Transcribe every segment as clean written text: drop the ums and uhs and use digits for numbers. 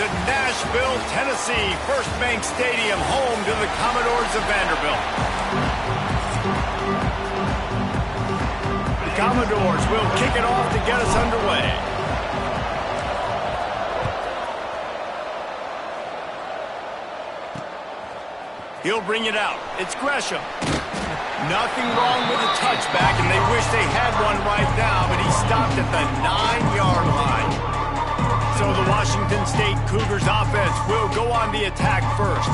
to Nashville, Tennessee, First Bank Stadium, home to the Commodores of Vanderbilt. The Commodores will kick it off to get us underway. He'll bring it out. It's Gresham. Nothing wrong with the touchback, and they wish they had one right now, but he stopped at the 9-yard line. So the Washington State Cougars offense will go on the attack first.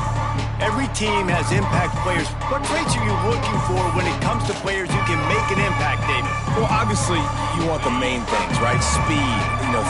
Every team has impact players. What traits are you looking for when it comes to players who can make an impact, David? Well, obviously, you want the main things, right? Speed,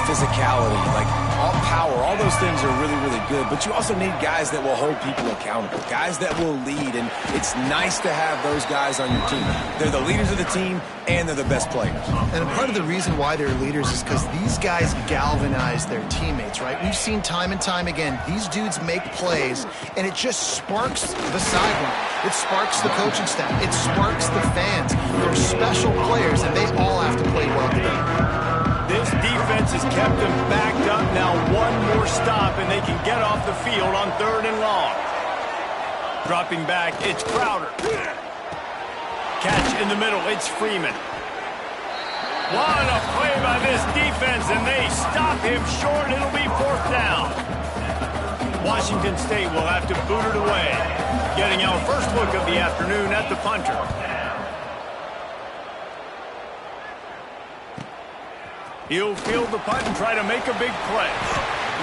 physicality, like all power. All those things are really, really good. But you also need guys that will hold people accountable, guys that will lead. And it's nice to have those guys on your team. They're the leaders of the team, and they're the best players. And part of the reason why they're leaders is because these guys galvanize their teammates, right? We've seen time and time again, these dudes make plays, and it just sparks the sideline. It sparks the coaching staff. It sparks the fans. They're special players, and they all have to play well together. This defense has kept them backed up. Now one more stop, and they can get off the field on 3rd and long. Dropping back, it's Crowder. Catch in the middle, it's Freeman. What a play by this defense, and they stop him short. It'll be 4th down. Washington State will have to boot it away. Getting our first look of the afternoon at the punter. He'll field the punt and try to make a big play.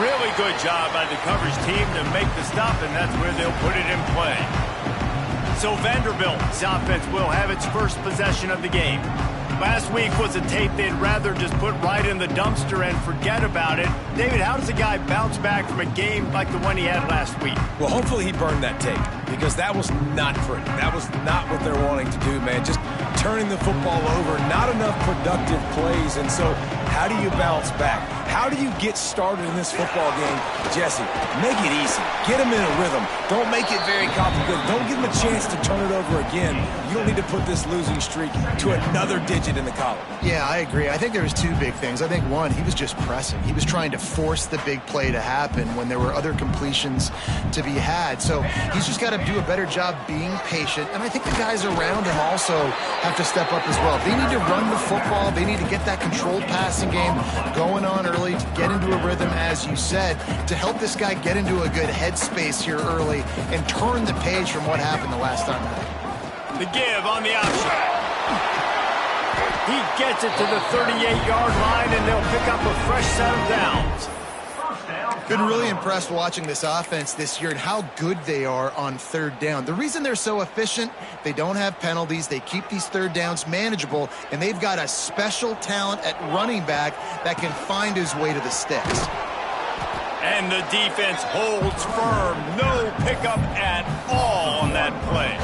Really good job by the coverage team to make the stop, and that's where they'll put it in play. So Vanderbilt's offense will have its first possession of the game. Last week was a tape they'd rather just put right in the dumpster and forget about it. David, how does a guy bounce back from a game like the one he had last week? Well, hopefully he burned that tape, because that was not pretty. That was not what they're wanting to do, man. Just turning the football over, not enough productive plays. And so how do you bounce back? How do you get started in this football game? Jesse, make it easy. Get him in a rhythm. Don't make it very complicated. Don't give him a chance to turn it over again. You don't need to put this losing streak to another digit in the column. Yeah, I agree. I think there was two big things. I think, one, he was just pressing. He was trying to force the big play to happen when there were other completions to be had. So he's just got to do a better job being patient. And I think the guys around him also have to step up as well. They need to run the football. They need to get that controlled passing game going on early to get into a rhythm, as you said, to help this guy get into a good headspace here early and turn the page from what happened the last time. The give on the option. He gets it to the 38-yard line, and they'll pick up a fresh set of downs. Been really impressed watching this offense this year and how good they are on 3rd down. The reason they're so efficient, they don't have penalties, they keep these 3rd downs manageable, and they've got a special talent at running back that can find his way to the sticks. And the defense holds firm. No pickup at all on that play.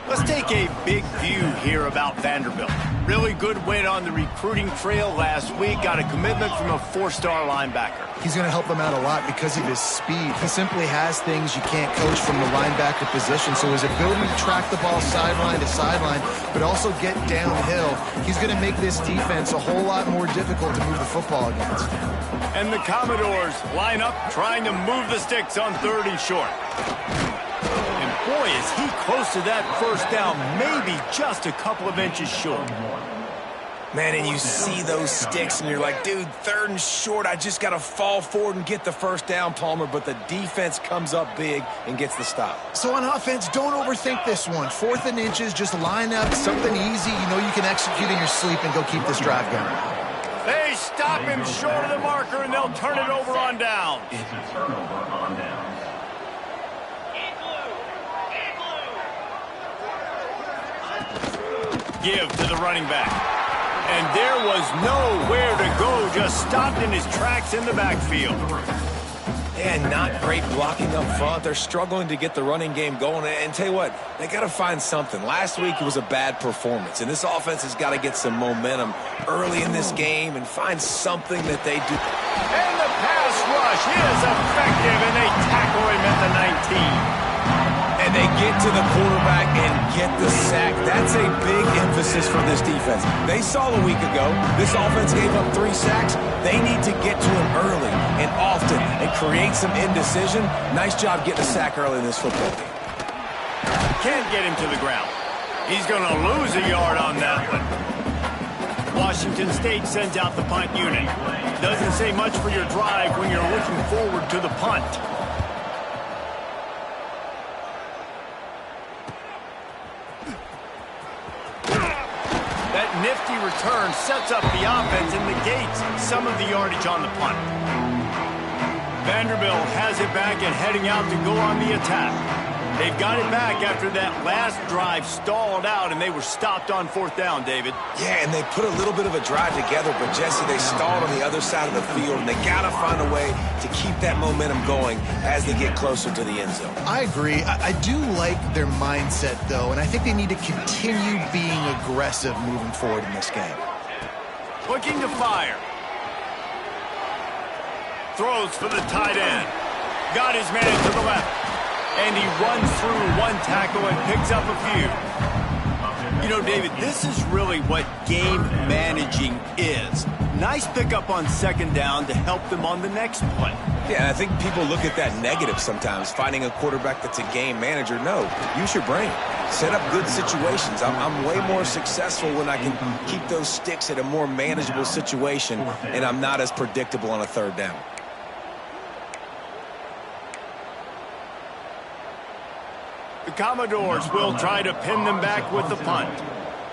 Let's take a big view here about Vanderbilt. Really good win on the recruiting trail last week. Got a commitment from a 4-star linebacker. He's going to help them out a lot because of his speed. He simply has things you can't coach from the linebacker position. So his ability to track the ball sideline to sideline, but also get downhill, he's going to make this defense a whole lot more difficult to move the football against. And the Commodores line up trying to move the sticks on 3rd and short. And boy, is he close to that first down, maybe just a couple of inches short. Man, and you see those sticks, and you're like, dude, 3rd and short, I just got to fall forward and get the first down, Palmer, but the defense comes up big and gets the stop. So on offense, don't overthink this one. 4th and inches, just line up something easy you know you can execute in your sleep and go keep this drive going. They stop him short of the marker, and they'll turn it over on downs. Give to the running back. And there was nowhere to go, just stopped in his tracks in the backfield. And not great blocking up front. They're struggling to get the running game going. And tell you what, they got to find something. Last week it was a bad performance, and this offense has got to get some momentum early in this game and find something that they do. And the pass rush is effective, and they tackle him at the 19. And And they get to the quarterback and get the sack. That's a big emphasis for this defense. They saw a week ago, this offense gave up 3 sacks. They need to get to him early and often and create some indecision. Nice job getting a sack early in this football game. Can't get him to the ground. He's going to lose a yard on that one. Washington State sends out the punt unit. Doesn't say much for your drive when you're looking forward to the punt. That nifty return sets up the offense and negates some of the yardage on the punt. Vanderbilt has it back and heading out to go on the attack. They've got it back after that last drive stalled out, and they were stopped on 4th down, David. Yeah, and they put a little bit of a drive together, but, Jesse, they stalled on the other side of the field, and they got to find a way to keep that momentum going as they get closer to the end zone. I agree. I do like their mindset, though, and I think they need to continue being aggressive moving forward in this game. Looking to fire. Throws for the tight end. Got his man to the left. And he runs through 1 tackle and picks up a few. You know, David, this is really what game managing is. Nice pickup on 2nd down to help them on the next play. Yeah, and I think people look at that negative sometimes, finding a quarterback that's a game manager. No, use your brain. Set up good situations. I'm way more successful when I can keep those sticks at a more manageable situation, and I'm not as predictable on a 3rd down. The Commodores will try to pin them back with the punt.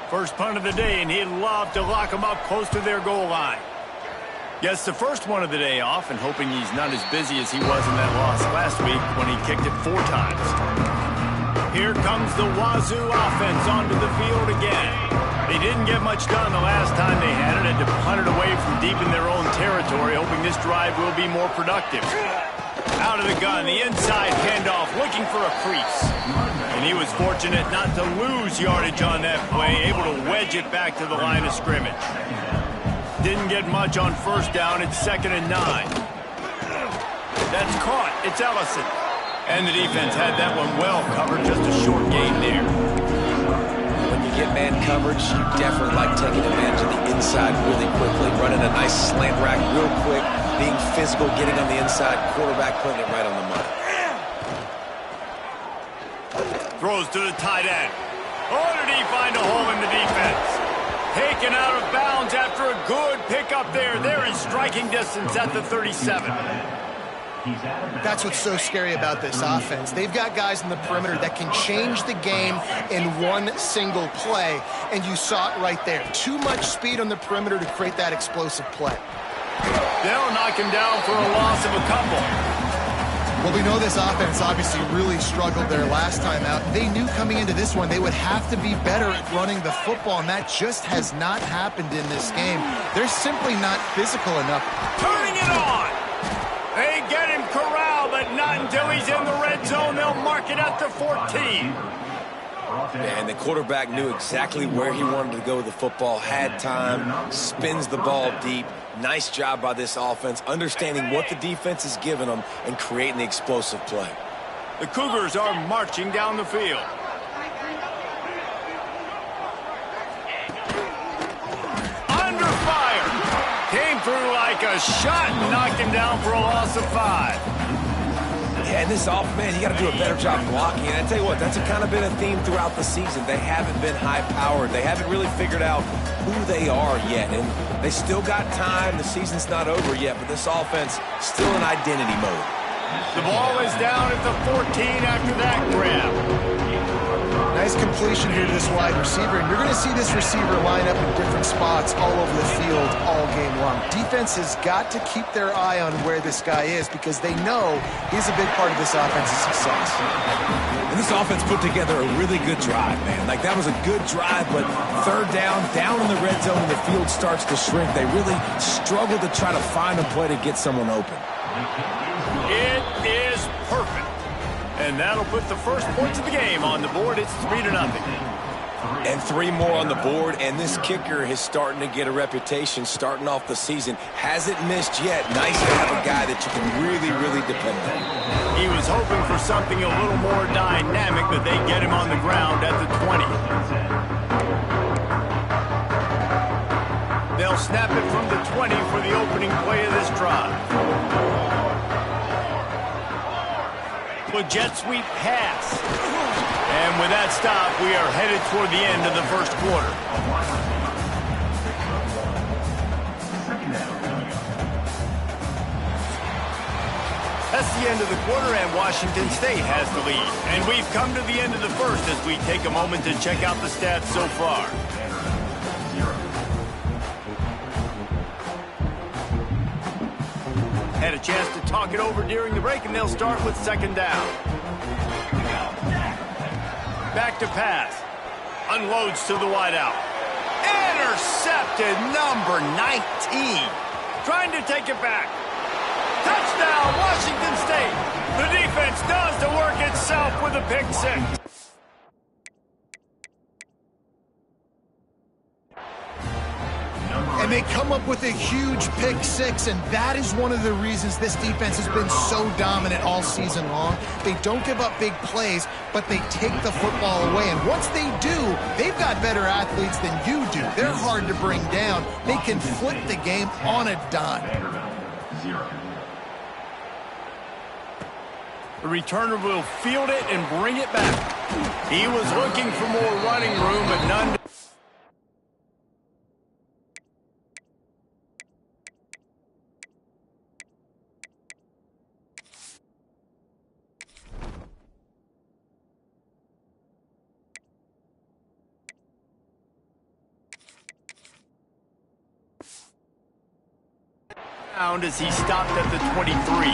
First punt of the day, and he'd love to lock them up close to their goal line. Gets the first one of the day off, and hoping he's not as busy as he was in that loss last week when he kicked it 4 times. Here comes the Wazoo offense onto the field again. They didn't get much done the last time they had it, had to punt it away from deep in their own territory, hoping this drive will be more productive. Out of the gun, the inside handoff, looking for a crease. And he was fortunate not to lose yardage on that play, able to wedge it back to the line of scrimmage. Didn't get much on 1st down, it's 2nd and 9. That's caught, it's Ellison. And the defense had that one well covered, just a short gain there. When you get man coverage, you definitely like taking advantage of the inside really quickly, running a nice slant rack real quick, being physical, getting on the inside, quarterback putting it right on the money. Throws to the tight end. Oh, did he find a hole in the defense? Taken out of bounds after a good pickup there. They're in striking distance at the 37. That's what's so scary about this offense. They've got guys in the perimeter that can change the game in one single play, and you saw it right there. Too much speed on the perimeter to create that explosive play. They'll knock him down for a loss of a couple. Well, we know this offense obviously really struggled their last time out. They knew coming into this one they would have to be better at running the football, and that just has not happened in this game. They're simply not physical enough. Turning it on. They get him corralled, but not until he's in the red zone. They'll mark it at the 14. And the quarterback knew exactly where he wanted to go with the football, had time, spins the ball deep. Nice job by this offense, understanding what the defense is giving them and creating the explosive play. The Cougars are marching down the field. Under fire. Came through like a shot and knocked him down for a loss of 5. Yeah, and this offense, man, you got to do a better job blocking. And I tell you what, that's kind of been a theme throughout the season. They haven't been high-powered. They haven't really figured out who they are yet. And they still got time. The season's not over yet, but this offense still in identity mode. The ball is down at the 14 after that grab. Nice completion here to this wide receiver, and you're going to see this receiver line up in different spots all over the field all game long. Defense has got to keep their eye on where this guy is because they know he's a big part of this offense's success. And this offense put together a really good drive, man. Like, that was a good drive, but 3rd down in the red zone, and the field starts to shrink. They really struggle to try to find a play to get someone open. It is perfect. And that'll put the first points of the game on the board. It's 3-0. And 3 more on the board, and this kicker is starting to get a reputation starting off the season. Hasn't missed yet. Nice to have a guy that you can really, really depend on. He was hoping for something a little more dynamic, but they get him on the ground at the 20. They'll snap it from the 20 for the opening play of this drive. A jet sweep pass. And with that stop, we are headed toward the end of the first quarter. That's the end of the quarter, and Washington State has the lead. And we've come to the end of the first as we take a moment to check out the stats so far. Had a chance to talk it over during the break, and they'll start with second down. Back to pass. Unloads to the wideout. Intercepted, number 19. Trying to take it back. Touchdown, Washington State. The defense does the work itself with a pick six. And they come up with a huge pick six, and that is one of the reasons this defense has been so dominant all season long. They don't give up big plays, but they take the football away. And once they do, they've got better athletes than you do. They're hard to bring down. They can flip the game on a dime. The returner will field it and bring it back. He was looking for more running room, but none. As he stopped at the 23.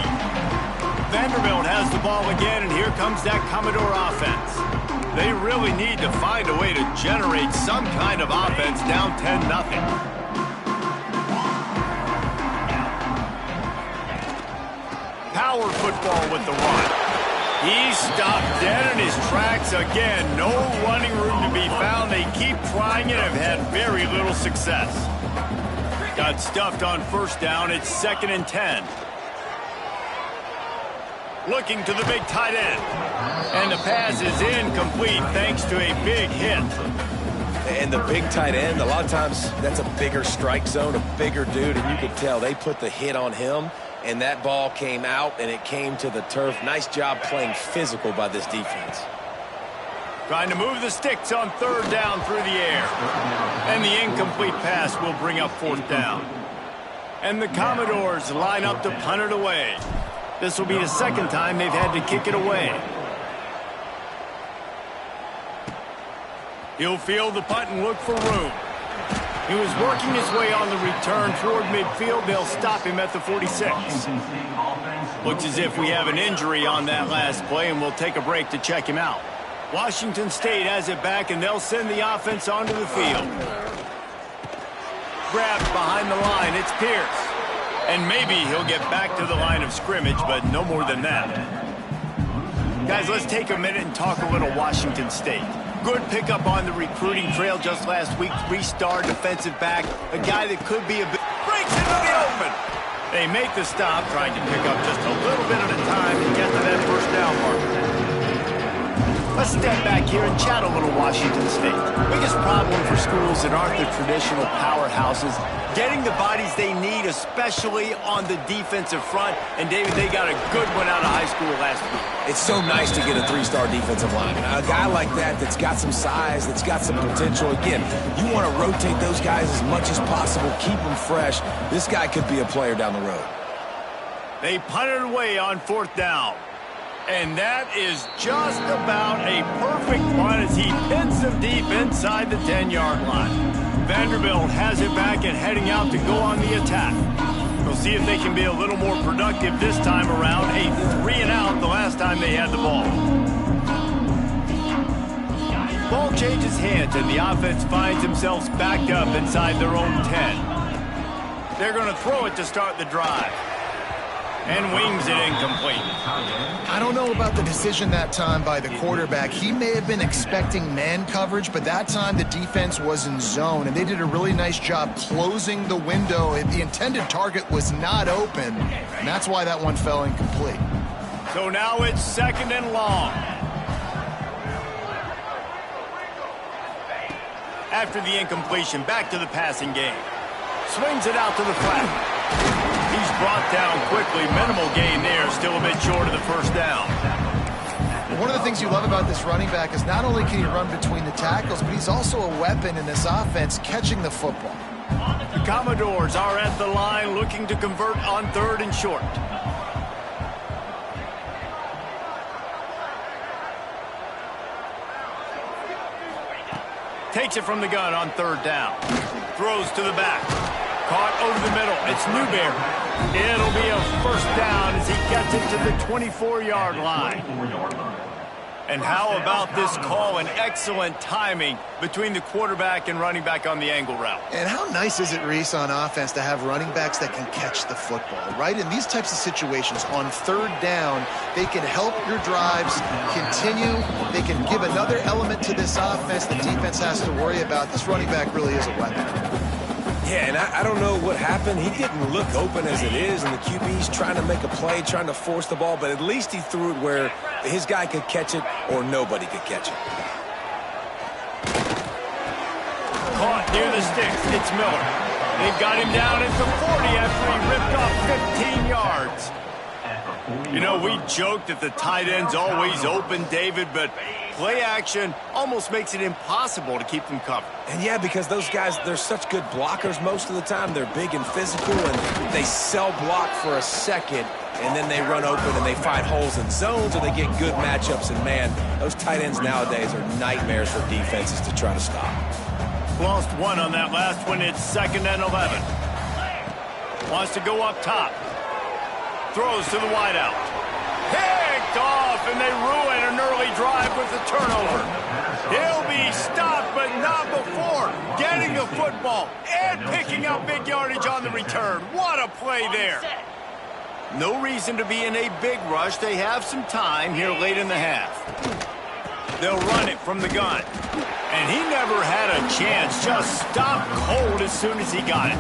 Vanderbilt has the ball again, and here comes that Commodore offense. They really need to find a way to generate some kind of offense down 10-0. Power football with the run. He stopped dead in his tracks again. No running room to be found. They keep trying it and have had very little success. Got stuffed on first down. It's 2nd and 10. Looking to the big tight end. And the pass is incomplete thanks to a big hit. And the big tight end, a lot of times that's a bigger strike zone, a bigger dude, and you could tell they put the hit on him, and that ball came out, and it came to the turf. Nice job playing physical by this defense. Trying to move the sticks on 3rd down through the air. And the incomplete pass will bring up 4th down. And the Commodores line up to punt it away. This will be the 2nd time they've had to kick it away. He'll field the punt and look for room. He was working his way on the return toward midfield. They'll stop him at the 46. Looks as if we have an injury on that last play, and we'll take a break to check him out. Washington State has it back, and they'll send the offense onto the field. Grabbed behind the line. It's Pierce. And maybe he'll get back to the line of scrimmage, but no more than that. Guys, let's take a minute and talk a little Washington State. Good pickup on the recruiting trail just last week. 3-star defensive back. A guy that could be a bit... Breaks into the open. They make the stop, trying to pick up just a little bit at a time to get to that first down marker. Let's step back here and chat a little Washington State. Biggest problem for schools that aren't the traditional powerhouses, getting the bodies they need, especially on the defensive front. And, David, they got a good one out of high school last week. It's so nice to get a 3-star defensive lineman. A guy like that's got some size, that's got some potential. Again, you want to rotate those guys as much as possible, keep them fresh. This guy could be a player down the road. They punted away on 4th down. And that is just about a perfect punt as he pins them deep inside the 10-yard line. Vanderbilt has it back and heading out to go on the attack. We'll see if they can be a little more productive this time around. A 3-and-out the last time they had the ball. Ball changes hands and the offense finds themselves backed up inside their own 10. They're going to throw it to start the drive. And wings it incomplete. I don't know about the decision that time by the quarterback. He may have been expecting man coverage, but that time the defense was in zone, and they did a really nice job closing the window. The intended target was not open, and that's why that one fell incomplete. So now it's 2nd and long. After the incompletion, back to the passing game. Swings it out to the flat. He's brought down quickly. Minimal gain there. Still a bit short of the first down. One of the things you love about this running back is not only can he run between the tackles, but he's also a weapon in this offense catching the football. The Commodores are at the line looking to convert on 3rd and short. Takes it from the gun on 3rd down. Throws to the back. Caught over the middle. It's Newberry. It'll be a first down as he gets it to the 24-yard line. And how about this call and excellent timing between the quarterback and running back on the angle route. And how nice is it, Reese, on offense to have running backs that can catch the football, right? In these types of situations, on 3rd down, they can help your drives continue. They can give another element to this offense the defense has to worry about. This running back really is a weapon. Yeah, and I don't know what happened. He didn't look open as it is, and the QB's trying to make a play, trying to force the ball, but at least he threw it where his guy could catch it or nobody could catch it. Caught near the sticks. It's Miller. They've got him down at the 40 after he ripped off 15 yards. You know, we joked that the tight end's always open, David, but play action almost makes it impossible to keep them covered. And yeah, because those guys, they're such good blockers most of the time. They're big and physical, and they sell block for a second, and then they run open and they find holes in zones, or they get good matchups. And man, those tight ends nowadays are nightmares for defenses to try to stop. Lost one on that last one. It's 2nd and 11. Wants to go up top. Throws to the wideout. Picked off, and they ruin an early drive with the turnover. He'll be stopped, but not before getting the football and picking up big yardage on the return. What a play there. No reason to be in a big rush. They have some time here late in the half. They'll run it from the gun. And he never had a chance. Just stopped cold as soon as he got it.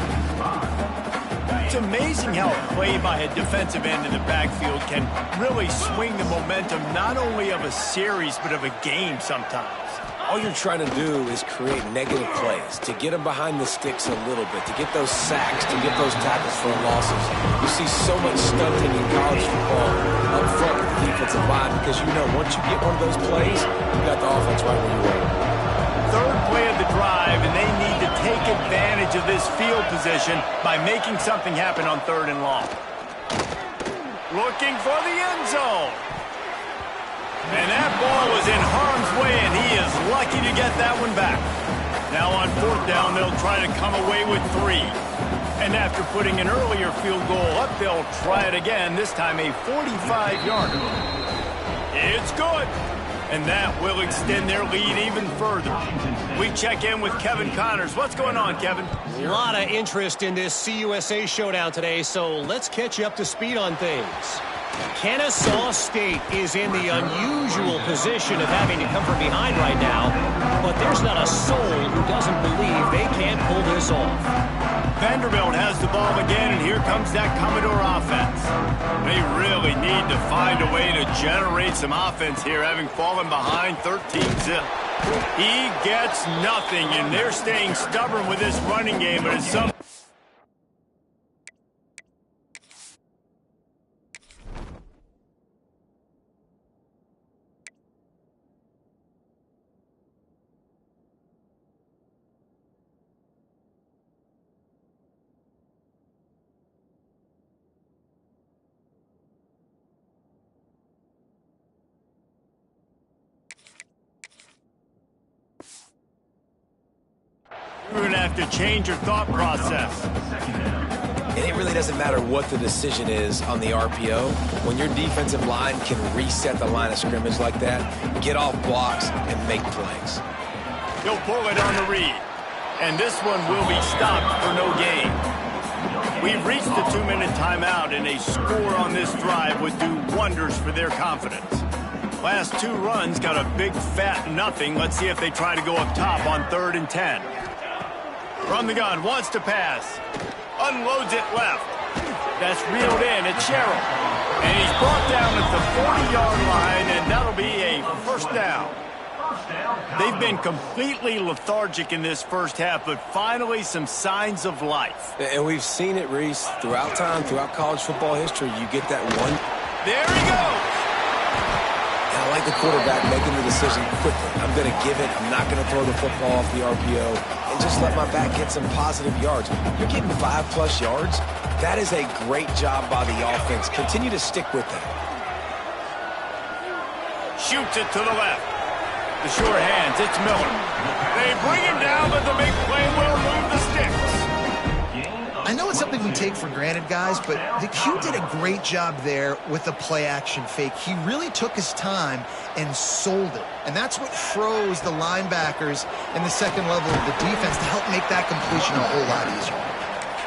It's amazing how a play by a defensive end in the backfield can really swing the momentum not only of a series but of a game sometimes. All you're trying to do is create negative plays, to get them behind the sticks a little bit, to get those sacks, to get those tackles for losses. You see so much stunting in college football up front with the defensive line because you know once you get one of those plays, you got the offense right where you want. 3rd play of the drive, and they need to take advantage of this field position by making something happen on 3rd and long. Looking for the end zone. And that ball was in harm's way, and he is lucky to get that one back. Now on 4th down, they'll try to come away with 3. And after putting an earlier field goal up, they'll try it again, this time a 45-yarder. It's good. And that will extend their lead even further. We check in with Kevin Connors. What's going on, Kevin? A lot of interest in this CUSA showdown today, so let's catch you up to speed on things. Kennesaw State is in the unusual position of having to come from behind right now, but there's not a soul who doesn't believe they can't pull this off. Vanderbilt has the ball again, and here comes that Commodore offense. They really need to find a way to generate some offense here, having fallen behind 13-zip. He gets nothing, and they're staying stubborn with this running game, but at some you're going to have to change your thought process. And it really doesn't matter what the decision is on the RPO. When your defensive line can reset the line of scrimmage like that, get off blocks and make plays. He'll pull it on the read. And this one will be stopped for no gain. We've reached the 2-minute timeout, and a score on this drive would do wonders for their confidence. Last 2 runs got a big fat nothing. Let's see if they try to go up top on 3rd and 10. From the gun, wants to pass. Unloads it left. That's reeled in. It's Sherrill. And he's brought down at the 40-yard line, and that'll be a first down. They've been completely lethargic in this first half, but finally some signs of life. And we've seen it, Reese, throughout time, throughout college football history. You get that one. There he goes. I like the quarterback making the decision quickly. I'm going to give it. I'm not going to throw the football off the RPO and just let my back get some positive yards. You're getting 5+ yards. That is a great job by the offense. Continue to stick with that. Shoots it to the left. The short hands, it's Miller. They bring him down, but the big play will move the sticks. I know it's something we take for granted, guys, but the Q did a great job there with the play-action fake. He really took his time and sold it. And that's what froze the linebackers in the second level of the defense to help make that completion a whole lot easier.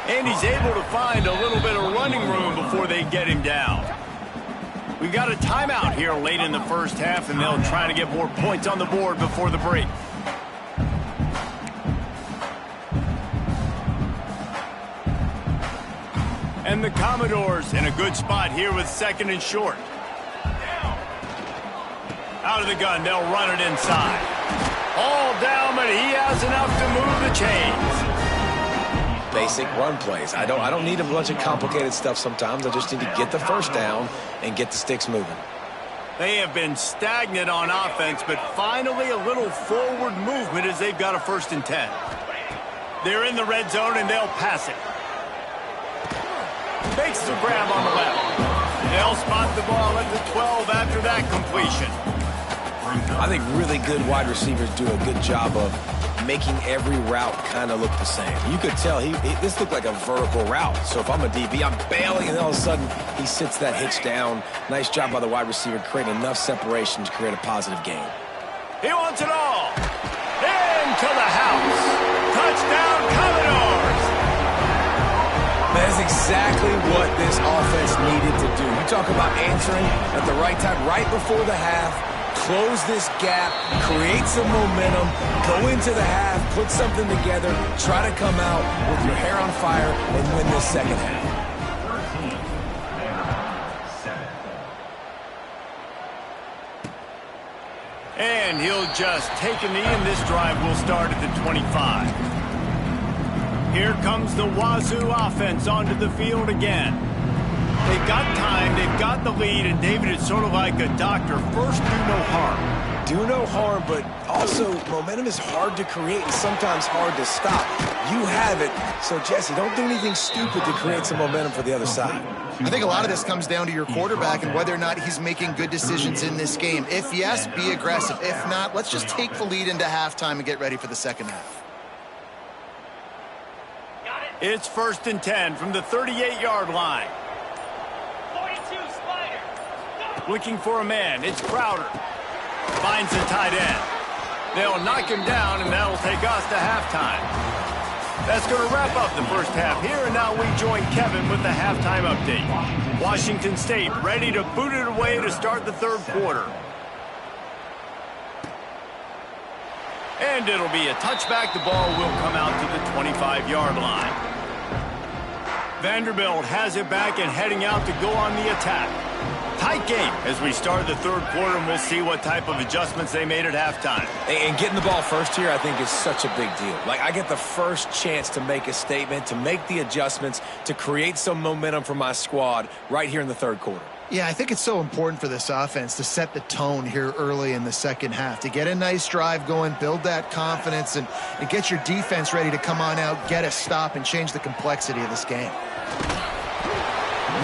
And he's able to find a little bit of running room before they get him down. We've got a timeout here late in the first half, and they'll try to get more points on the board before the break. And the Commodores in a good spot here with 2nd and short. Out of the gun, they'll run it inside. All down, but he has enough to move the chains. Basic run plays. I don't need a bunch of complicated stuff sometimes. I just need to get the first down and get the sticks moving. They have been stagnant on offense, but finally a little forward movement as they've got a 1st and 10. They're in the red zone, and they'll pass it. Makes the grab on the left. They'll spot the ball at the 12 after that completion. I think really good wide receivers do a good job of making every route kind of look the same. You could tell this looked like a vertical route. So if I'm a DB, I'm bailing, and all of a sudden he sits that hitch down. Nice job by the wide receiver, creating enough separation to create a positive gain. He wants it all. Into the house. Touchdown, Commodores. That's exactly what this offense needed to do. You talk about answering at the right time, right before the half. Close this gap, create some momentum, go into the half, put something together, try to come out with your hair on fire and win this second half. And he'll just take a knee, and this drive will start at the 25. Here comes the Wazoo offense onto the field again. They've got time, they've got the lead, and David, it's sort of like a doctor. First, do no harm. Do no harm, but also momentum is hard to create and sometimes hard to stop. You have it, so Jesse, don't do anything stupid to create some momentum for the other side. I think a lot of this comes down to your quarterback and whether or not he's making good decisions in this game. If yes, be aggressive. If not, let's just take the lead into halftime and get ready for the second half. It's 1st and 10 from the 38-yard line. Looking for a man. It's Crowder. Finds the tight end. They'll knock him down, and that'll take us to halftime. That's going to wrap up the first half here, and now we join Kevin with the halftime update. Washington State ready to boot it away to start the third quarter. And it'll be a touchback. The ball will come out to the 25-yard line. Vanderbilt has it back and heading out to go on the attack. Tight game as we start the third quarter, and we'll see what type of adjustments they made at halftime. And getting the ball first here, I think, is such a big deal. Like, I get the first chance to make a statement, to make the adjustments, to create some momentum for my squad right here in the third quarter. Yeah, I think it's so important for this offense to set the tone here early in the second half, to get a nice drive going, build that confidence, and get your defense ready to come on out, get a stop, and change the complexity of this game.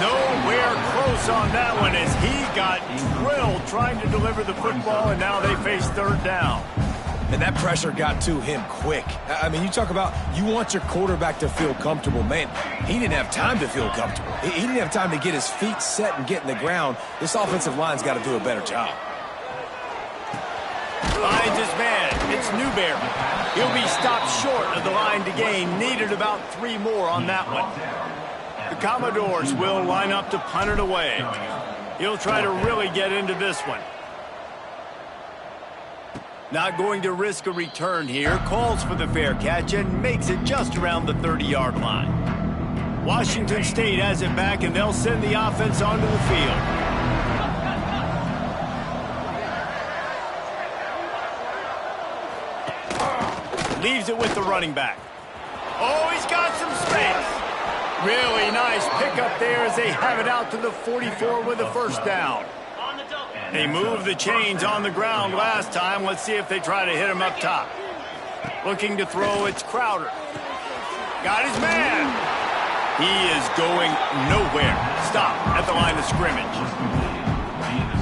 Nowhere close on that one as he got drilled trying to deliver the football, and now they face third down. And that pressure got to him quick. I mean, you talk about you want your quarterback to feel comfortable. Man, he didn't have time to feel comfortable. He didn't have time to get his feet set and get in the ground. This offensive line's got to do a better job. Finds his man. It's Newberry. He'll be stopped short of the line to gain. Needed about 3 more on that one. The Commodores will line up to punt it away. He'll try to really get into this one. Not going to risk a return here. Calls for the fair catch and makes it just around the 30-yard line. Washington State has it back, and they'll send the offense onto the field. Leaves it with the running back. Oh, he's got some space. Really nice pickup there as they have it out to the 44 with a first down. They moved the chains on the ground last time. Let's see if they try to hit him up top. Looking to throw, it's Crowder. Got his man. He is going nowhere. Stop at the line of scrimmage.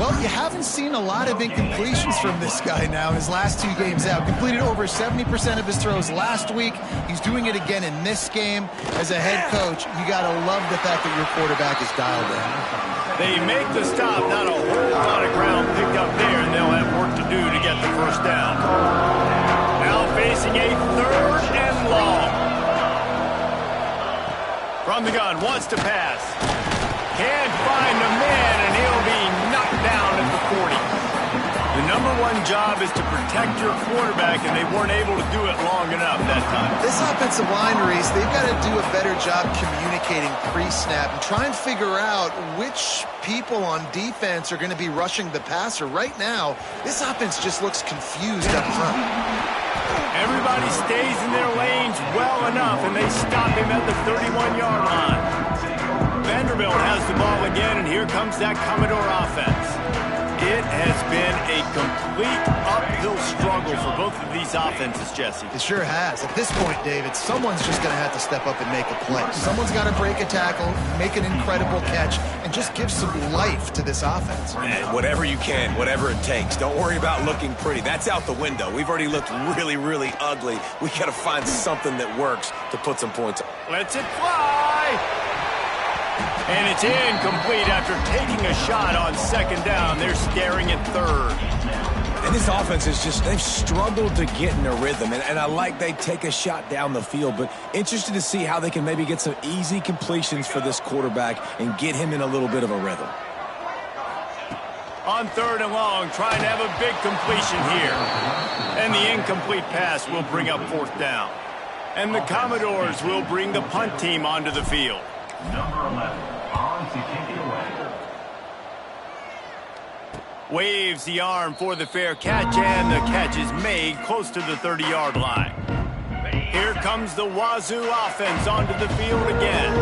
Well, you haven't seen a lot of incompletions from this guy now in his last 2 games out. Completed over 70% of his throws last week. He's doing it again in this game. As a head coach, you got to love the fact that your quarterback is dialed in. They make the stop. Not a whole lot of ground picked up there, and they'll have work to do to get the first down. Now facing a 3rd and long. From the gun, wants to pass. Can't find the man, and he'll be knocked down at the 40. The #1 job is to protect your quarterback, and they weren't able to do it long enough that time. This offensive line, Reese, they've got to do a better job communicating pre-snap and try and figure out which people on defense are going to be rushing the passer. Right now, this offense just looks confused up front. Everybody stays in their lanes well enough, and they stop him at the 31-yard line. Vanderbilt has the ball again, and here comes that Commodore offense. It has been a complete uphill struggle for both of these offenses, Jesse. It sure has. At this point, David, someone's just going to have to step up and make a play. Someone's got to break a tackle, make an incredible catch, and just give some life to this offense. And whatever you can, whatever it takes. Don't worry about looking pretty. That's out the window. We've already looked really, really ugly. We got to find something that works to put some points on. Lets it fly. And it's incomplete after taking a shot on 2nd down. They're scaring at 3rd. And this offense is just, they've struggled to get in a rhythm. And I like they take a shot down the field, but interested to see how they can maybe get some easy completions for this quarterback and get him in a little bit of a rhythm. On 3rd and long, trying to have a big completion here. And the incomplete pass will bring up 4th down. And the Commodores will bring the punt team onto the field. Number 11, on to kick it away. Waves the arm for the fair catch, and the catch is made close to the 30-yard line. Here comes the Wazoo offense onto the field again.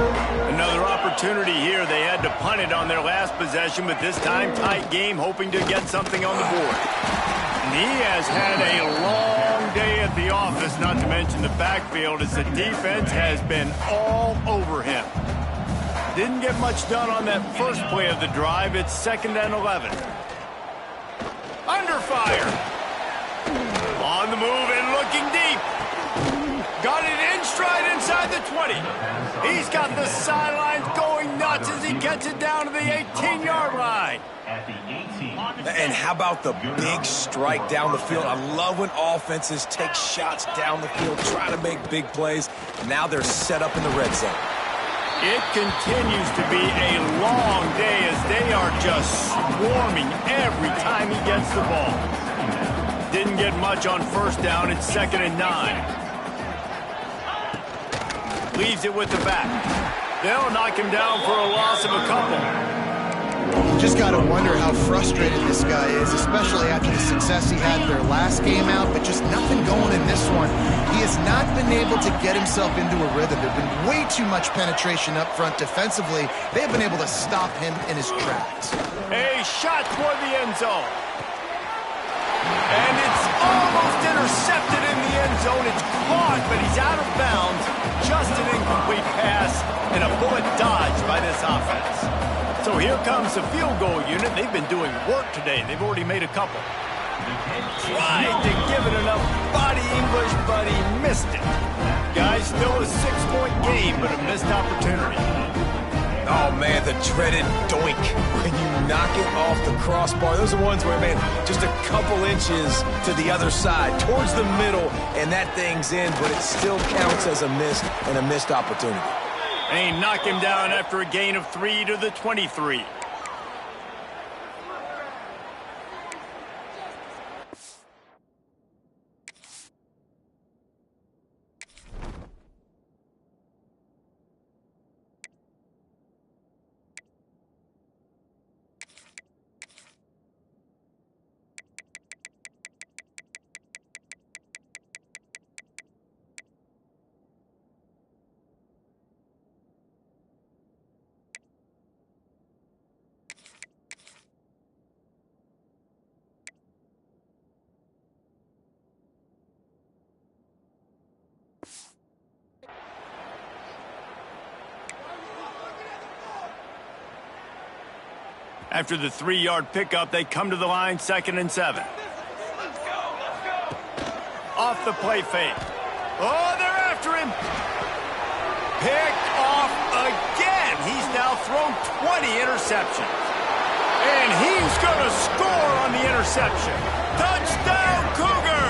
Another opportunity here. They had to punt it on their last possession, but this time tight game, hoping to get something on the board. And he has had a long day at the office, not to mention the backfield, as the defense has been all over him. Didn't get much done on that first play of the drive. It's 2nd and 11. Under fire. On the move and looking deep. Got it in stride inside the 20. He's got the sidelines going nuts as he gets it down to the 18-yard line. At the 18. And how about the big strike down the field? I love when offenses take shots down the field, try to make big plays. Now they're set up in the red zone. It continues to be a long day as they are just swarming every time he gets the ball. Didn't get much on 1st down. It's 2nd and 9. Leaves it with the back. They'll knock him down for a loss of a couple. Just got to wonder how frustrated this guy is, especially after the success he had their last game out, but just nothing going in this one. He has not been able to get himself into a rhythm. There's been way too much penetration up front defensively. They have been able to stop him in his tracks. A shot toward the end zone. And it's almost intercepted in the end zone. It's caught, but he's out of bounds. Just an incomplete pass and a bullet dodged by this offense. So here comes the field goal unit. They've been doing work today. They've already made a couple. Tried to give it enough body English, but he missed it. Guys, still a 6-point game, but a missed opportunity. Oh, man, the dreaded doink. When you knock it off the crossbar, those are ones where, man, just a couple inches to the other side, towards the middle, and that thing's in, but it still counts as a miss and a missed opportunity. And he knocked him down after a gain of 3 to the 23. After the 3-yard pickup, they come to the line, 2nd and 7. Off the play fake. Oh, they're after him. Picked off again. He's now thrown 20 interceptions. And he's going to score on the interception. Touchdown, Cougar!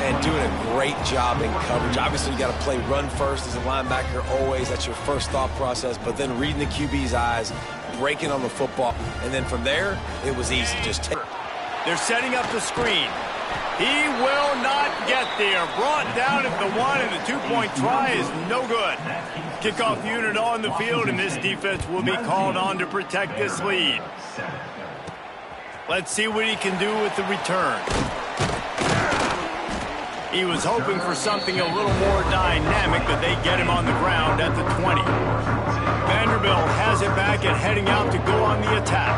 And doing a great job in coverage. Obviously, you got to play run first as a linebacker always. That's your first thought process. But then reading the QB's eyes, breaking on the football. And then from there, it was easy. Just take. They're setting up the screen. He will not get there. Brought down at the 1, and the 2-point try is no good. Kickoff unit on the field, and this defense will be called on to protect this lead. Let's see what he can do with the return. He was hoping for something a little more dynamic, but they get him on the ground at the 20. Vanderbilt has it back and heading out to go on the attack.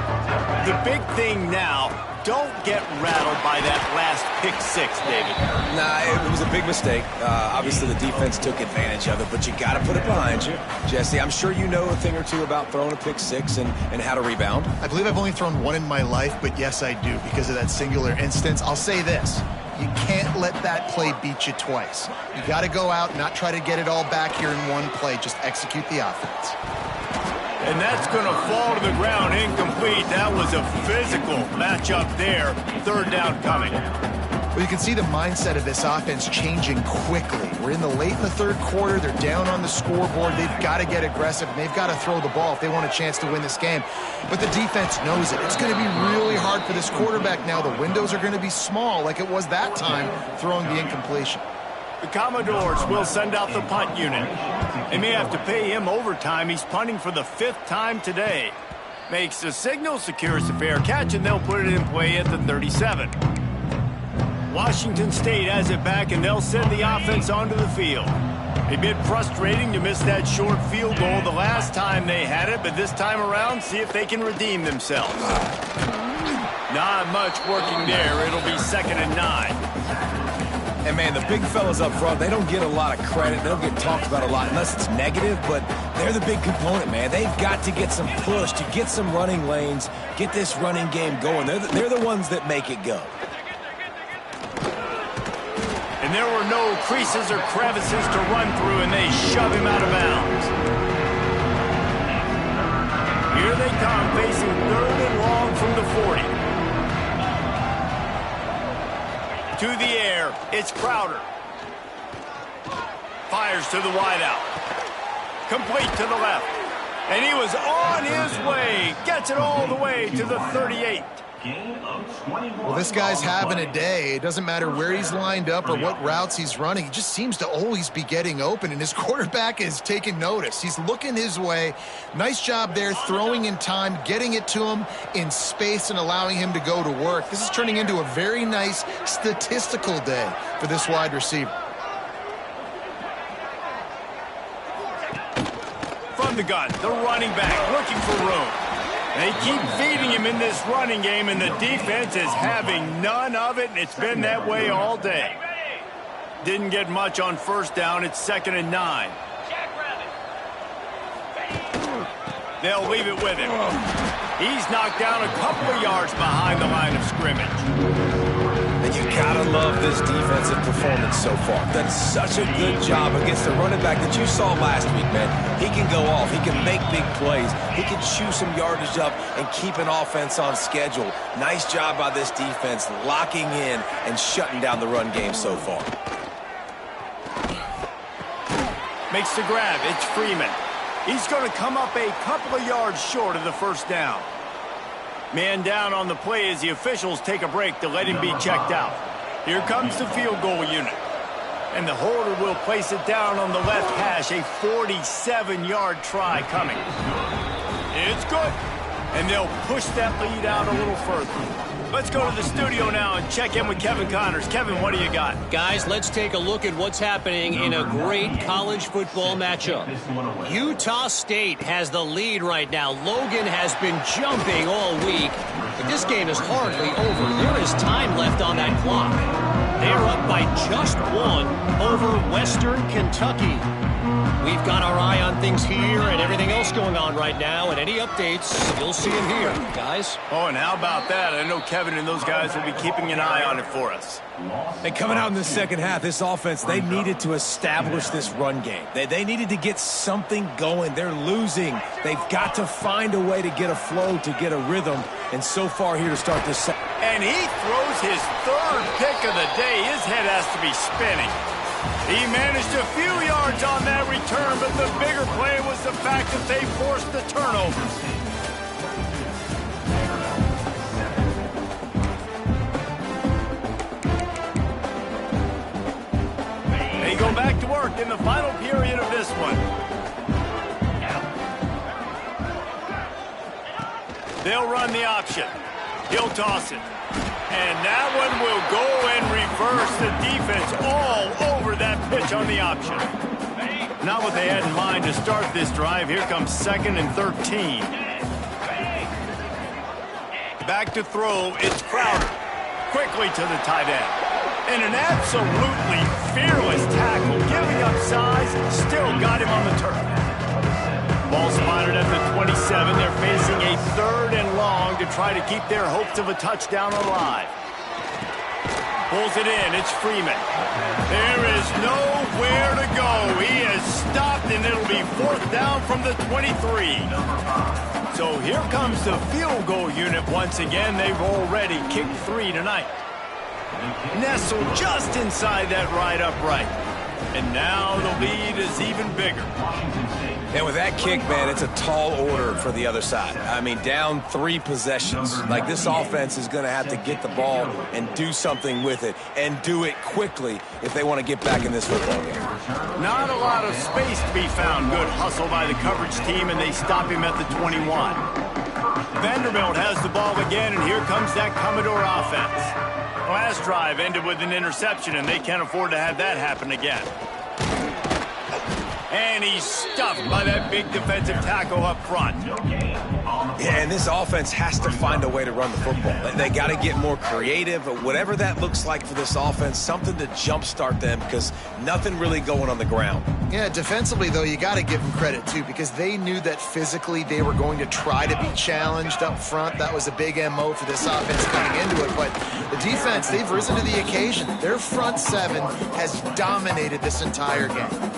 The big thing now, don't get rattled by that last pick-6, David. Nah, it was a big mistake. Obviously, the defense took advantage of it, but you got to put it behind you. Jesse, I'm sure you know a thing or two about throwing a pick-6 and how to rebound. I believe I've only thrown one in my life, but yes, I do, because of that singular instance. I'll say this. You can't let that play beat you twice. You got to go out, not try to get it all back here in one play. Just execute the offense. And that's going to fall to the ground incomplete. That was a physical matchup there. 3rd down coming. Well, you can see the mindset of this offense changing quickly. We're in the late in the 3rd quarter. They're down on the scoreboard. They've got to get aggressive, and they've got to throw the ball if they want a chance to win this game. But the defense knows it. It's going to be really hard for this quarterback now. The windows are going to be small like it was that time throwing the incompletion. The Commodores will send out the punt unit. They may have to pay him overtime. He's punting for the 5th time today. Makes the signal, secures the fair catch, and they'll put it in play at the 37. Washington State has it back, and they'll send the offense onto the field. A bit frustrating to miss that short field goal the last time they had it, but this time around, see if they can redeem themselves. Not much working there. It'll be 2nd and 9. And, man, the big fellas up front, they don't get a lot of credit. They don't get talked about a lot unless it's negative, but they're the big component, man. They've got to get some push, to get some running lanes, get this running game going. They're the ones that make it go. And there were no creases or crevices to run through, and they shove him out of bounds. Here they come, facing 3rd and long from the 40. To the air, it's Crowder. Fires to the wideout. Complete to the left. And he was on his way. Gets it all the way to the 38. Well, this guy's having a day. It doesn't matter where he's lined up or what routes he's running. He just seems to always be getting open, and his quarterback is taking notice. He's looking his way. Nice job there, throwing in time, getting it to him in space and allowing him to go to work. This is turning into a very nice statistical day for this wide receiver. From the gun, the running back looking for room. They keep feeding him in this running game, and the defense is having none of it, and it's been that way all day. Didn't get much on 1st down. It's 2nd and 9. They'll leave it with him. He's knocked down a couple of yards behind the line of scrimmage. And you gotta love this defensive performance so far. Done such a good job against the running back that you saw last week, man. He can go off. He can make big plays. He can chew some yardage up and keep an offense on schedule. Nice job by this defense locking in and shutting down the run game so far. Makes the grab. It's Freeman. He's going to come up a couple of yards short of the first down. Man down on the play as the officials take a break to let him be checked out. Here comes the field goal unit. And the holder will place it down on the left hash. A 47-yard try coming. It's good. And they'll push that lead out a little further. Let's go to the studio now and check in with Kevin Connors. Kevin, what do you got? Guys, let's take a look at what's happening in a great college football matchup. Utah State has the lead right now. Logan has been jumping all week, but this game is hardly over. There is time left on that clock. They are up by just one over Western Kentucky. We've got our eye on things here and everything else going on right now, and any updates, you'll see them here, guys. Oh, and how about that? I know Kevin and those guys will be keeping an eye on it for us. And coming out in the second half, this offense, they needed to establish this run game. They needed to get something going. They're losing. They've got to find a way to get a flow, to get a rhythm. And so far here to start this set. And he throws his third pick of the day. His head has to be spinning. He managed a few yards on that return, but the bigger play was the fact that they forced the turnover. They go back to work in the final period of this one. They'll run the option. He'll toss it. And that one will go and reverse the defense all over that pitch on the option. Not what they had in mind to start this drive. Here comes 2nd and 13. Back to throw. It's Crowder. Quickly to the tight end. And an absolutely fearless tackle. Giving up size. Still got him on the turf. Ball spotted at the 27. They're facing a 3rd and long to try to keep their hopes of a touchdown alive. Pulls it in. It's Freeman. There is nowhere to go. He is stopped, and it'll be 4th down from the 23. So here comes the field goal unit once again. They've already kicked 3 tonight. Nestled just inside that right upright. And now the lead is even bigger. And with that kick, man, it's a tall order for the other side. I mean, down 3 possessions. Like, this offense is going to have to get the ball and do something with it, and do it quickly if they want to get back in this football game. Not a lot of space to be found. Good hustle by the coverage team, and they stop him at the 21. Vanderbilt has the ball again, and here comes that Commodore offense. Last drive ended with an interception, and they can't afford to have that happen again. And he's stuffed by that big defensive tackle up front. Yeah, and this offense has to find a way to run the football. They got to get more creative, whatever that looks like for this offense, something to jumpstart them, because nothing really going on the ground. Yeah, defensively, though, you got to give them credit, too, because they knew that physically they were going to try to be challenged up front. That was a big MO for this offense coming into it. But the defense, they've risen to the occasion. Their front 7 has dominated this entire game.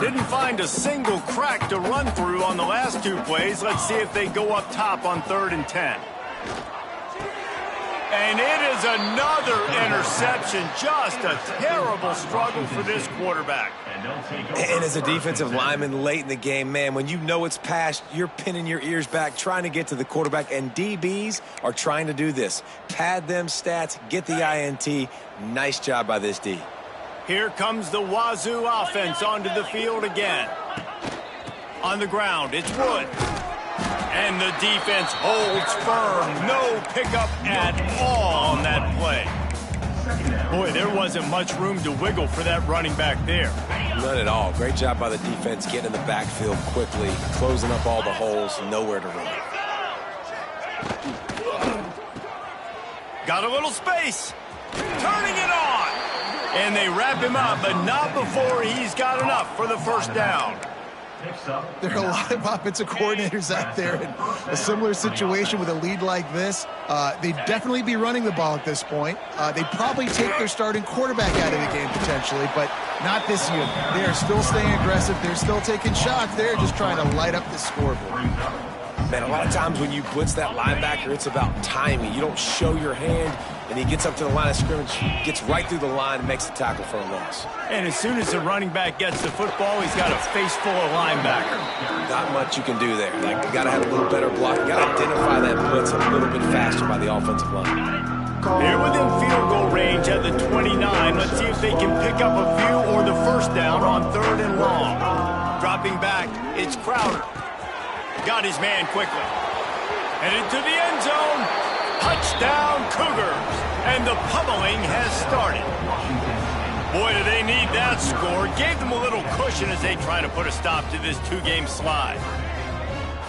Didn't find a single crack to run through on the last 2 plays. Let's see if they go up top on 3rd and 10. And it is another interception. Just a terrible struggle for this quarterback. And as a defensive lineman late in the game, man, when you know it's past, you're pinning your ears back, trying to get to the quarterback, and DBs are trying to do this. Pad them stats, get the INT. Nice job by this D. Here comes the Wazoo offense onto the field again. On the ground, it's Wood. And the defense holds firm. No pickup at all on that play. Boy, there wasn't much room to wiggle for that running back there. None at all. Great job by the defense getting in the backfield quickly, closing up all the holes, nowhere to run. Got a little space. Turning it on. And they wrap him up, but not before he's got enough for the first down. There are a lot of offensive coordinators out there in a similar situation with a lead like this. They'd definitely be running the ball at this point. They'd probably take their starting quarterback out of the game potentially, but not this unit. They are still staying aggressive. They're still taking shots. They're just trying to light up the scoreboard. Man, a lot of times when you blitz that linebacker, it's about timing. You don't show your hand, and he gets up to the line of scrimmage, gets right through the line, and makes the tackle for a loss. And as soon as the running back gets the football, he's got a face full of linebacker. Not much you can do there. Like, you got to have a little better block. You got to identify that blitz a little bit faster by the offensive line. They're within field goal range at the 29. Let's see if they can pick up a few or the first down on 3rd and long. Dropping back, it's Crowder. Got his man quickly. Headed to the end zone. Touchdown, Cougars. And the pummeling has started. Boy, do they need that score. Gave them a little cushion as they try to put a stop to this 2-game slide.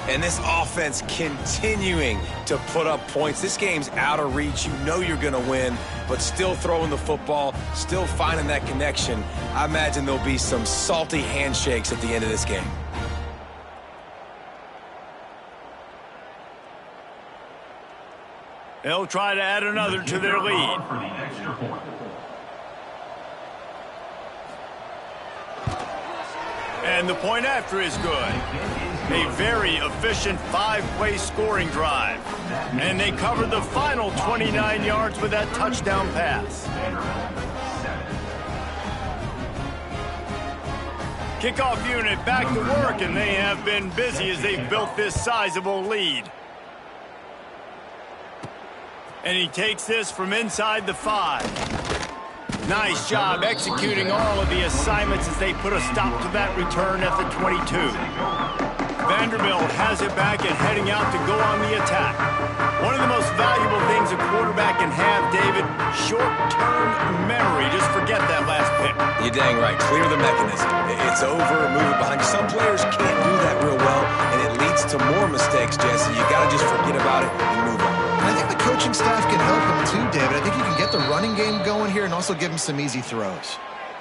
And this offense continuing to put up points. This game's out of reach. You know you're going to win, but still throwing the football, still finding that connection. I imagine there'll be some salty handshakes at the end of this game. They'll try to add another to their lead. And the point after is good. A very efficient 5-play scoring drive. And they covered the final 29 yards with that touchdown pass. Kickoff unit back to work, and they have been busy as they've built this sizable lead. And he takes this from inside the 5. Nice job executing all of the assignments as they put a stop to that return at the 22. Vanderbilt has it back and heading out to go on the attack. One of the most valuable things a quarterback can have, David, short-term memory. Just forget that last pick. You're dang right. Clear the mechanism. It's over, move it behind you. Some players can't do that real well, and it leads to more mistakes, Jesse. You got to just forget about it and move on. I think the coaching staff can help him too, David. I think you can get the running game going here and also give him some easy throws.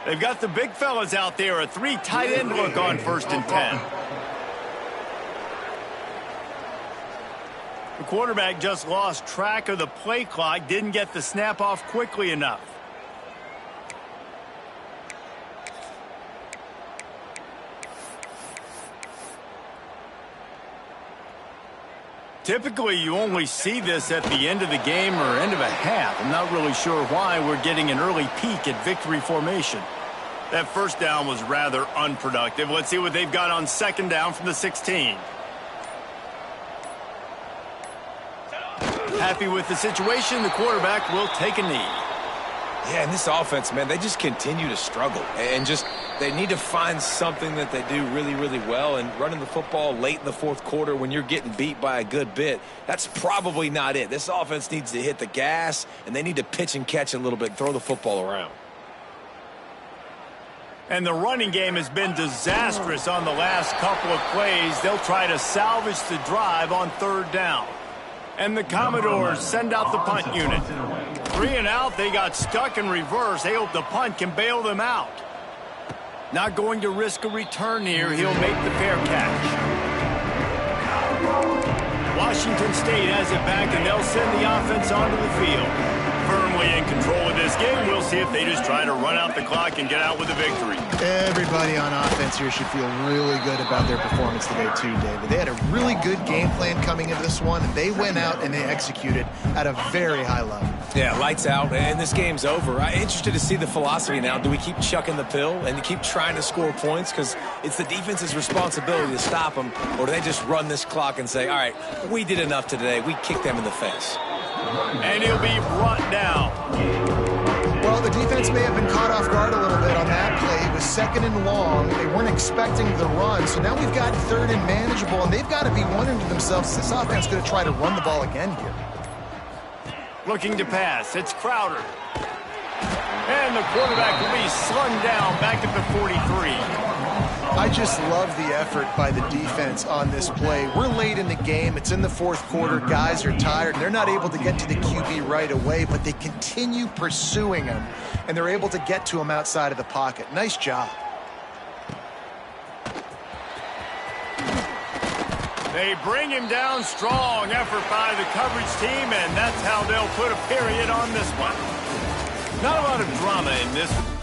They've got the big fellas out there. A 3 tight end look on 1st and 10. The quarterback just lost track of the play clock, didn't get the snap off quickly enough. Typically, you only see this at the end of the game or end of a half. I'm not really sure why we're getting an early peek at victory formation. That first down was rather unproductive. Let's see what they've got on 2nd down from the 16. Happy with the situation, the quarterback will take a knee. Yeah, and this offense, man, they just continue to struggle. And just, they need to find something that they do really, really well. And running the football late in the 4th quarter when you're getting beat by a good bit, that's probably not it. This offense needs to hit the gas, and they need to pitch and catch a little bit, throw the football around. And the running game has been disastrous on the last couple of plays. They'll try to salvage the drive on 3rd down. And the Commodores send out the punt unit. 3 and out, they got stuck in reverse. They hope the punt can bail them out. Not going to risk a return here. He'll make the fair catch. Washington State has it back, and they'll send the offense onto the field. Firmly in control of this game. We'll see if they just try to run out the clock and get out with a victory. Everybody on offense here should feel really good about their performance today too, David. They had a really good game plan coming into this one, and they went out and they executed at a very high level. Yeah, lights out, and this game's over. I'm interested to see the philosophy now. Do we keep chucking the pill and keep trying to score points because it's the defense's responsibility to stop them, or do they just run this clock and say, all right, we did enough today. We kicked them in the face. And he'll be brought down. Well, the defense may have been caught off guard a little bit on that play. It was 2nd and long. They weren't expecting the run, so now we've got 3rd and manageable, and they've got to be wondering to themselves, this offense going to try to run the ball again here. Looking to pass. It's Crowder. And the quarterback will be slung down back at the 43. I just love the effort by the defense on this play. We're late in the game. It's in the 4th quarter. Guys are tired. They're not able to get to the QB right away, but they continue pursuing him, and they're able to get to him outside of the pocket. Nice job. They bring him down. Strong effort by the coverage team, and that's how they'll put a period on this one. Not a lot of drama in this one.